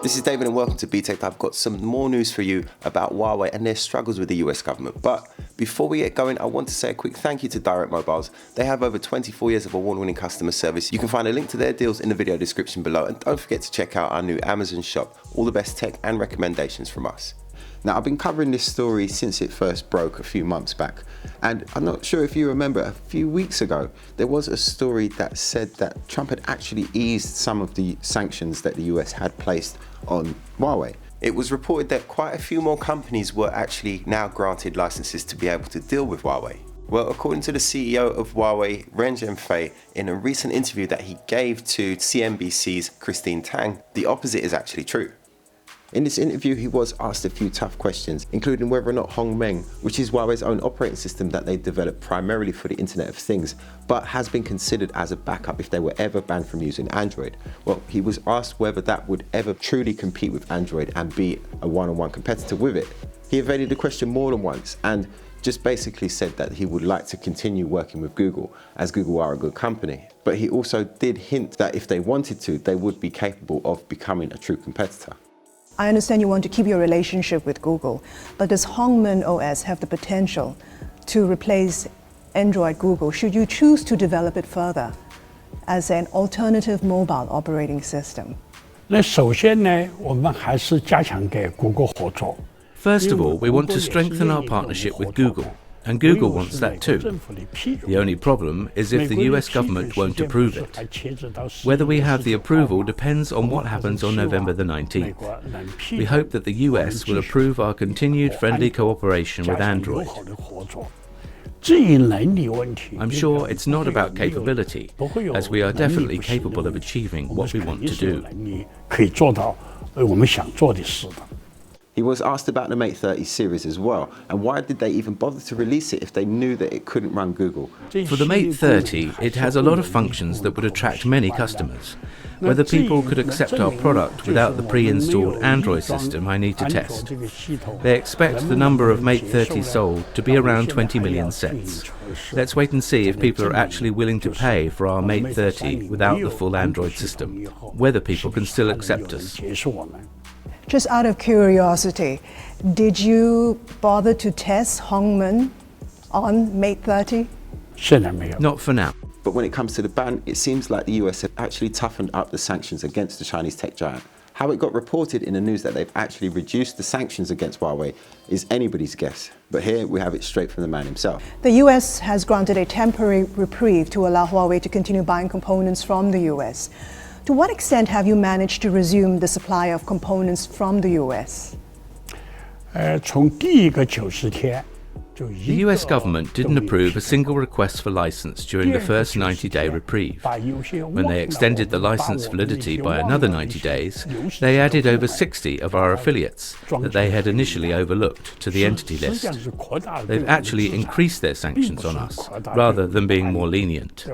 This is David and welcome to Btekt. I've got some more news for you about Huawei and their struggles with the US government. But before we get going, I want to say a quick thank you to Direct Mobiles. They have over 24 years of award-winning customer service. You can find a link to their deals in the video description below. And don't forget to check out our new Amazon shop. All the best tech and recommendations from us. Now, I've been covering this story since it first broke a few months back. And I'm not sure if you remember, a few weeks ago, there was a story that said that Trump had actually eased some of the sanctions that the US had placed on Huawei. It was reported that quite a few more companies were actually now granted licenses to be able to deal with Huawei. Well, according to the CEO of Huawei, Ren Zhengfei, in a recent interview that he gave to CNBC's Christine Tang, the opposite is actually true. In this interview, he was asked a few tough questions, including whether or not Hongmeng, which is Huawei's own operating system that they developed primarily for the Internet of Things, but has been considered as a backup if they were ever banned from using Android. Well, he was asked whether that would ever truly compete with Android and be a one-on-one competitor with it. He evaded the question more than once and just basically said that he would like to continue working with Google, as Google are a good company. But he also did hint that if they wanted to, they would be capable of becoming a true competitor. I understand you want to keep your relationship with Google, but does Hongmeng OS have the potential to replace Android Google should you choose to develop it further as an alternative mobile operating system? First of all, we want to strengthen our partnership with Google, and Google wants that too. The only problem is if the US government won't approve it. Whether we have the approval depends on what happens on November the 19th. We hope that the US will approve our continued friendly cooperation with Android. I'm sure it's not about capability, as we are definitely capable of achieving what we want to do. He was asked about the Mate 30 series as well, and why did they even bother to release it if they knew that it couldn't run Google? For the Mate 30, it has a lot of functions that would attract many customers. Whether people could accept our product without the pre-installed Android system, I need to test. They expect the number of Mate 30 sold to be around 20 million sets. Let's wait and see if people are actually willing to pay for our Mate 30 without the full Android system, whether people can still accept us. Just out of curiosity, did you bother to test Hongmeng on Mate 30? Not for now. But when it comes to the ban, it seems like the US have actually toughened up the sanctions against the Chinese tech giant. How it got reported in the news that they've actually reduced the sanctions against Huawei is anybody's guess. But here we have it straight from the man himself. The US has granted a temporary reprieve to allow Huawei to continue buying components from the US. To what extent have you managed to resume the supply of components from the US? The US government didn't approve a single request for license during the first 90-day reprieve. When they extended the license validity by another 90 days, they added over 60 of our affiliates that they had initially overlooked to the entity list. They've actually increased their sanctions on us, rather than being more lenient.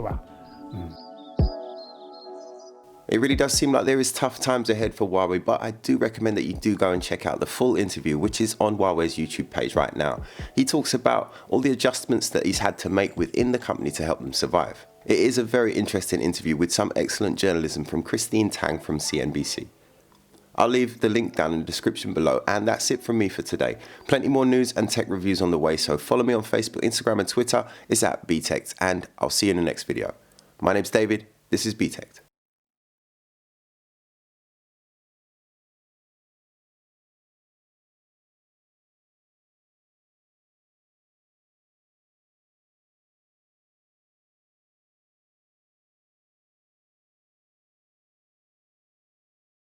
It really does seem like there is tough times ahead for Huawei, but I do recommend that you do go and check out the full interview, which is on Huawei's YouTube page right now. He talks about all the adjustments that he's had to make within the company to help them survive. It is a very interesting interview with some excellent journalism from Christine Tang from CNBC. I'll leave the link down in the description below, and that's it from me for today. Plenty more news and tech reviews on the way, so follow me on Facebook, Instagram and Twitter. It's at Btekt, and I'll see you in the next video. My name's David, this is Btekt.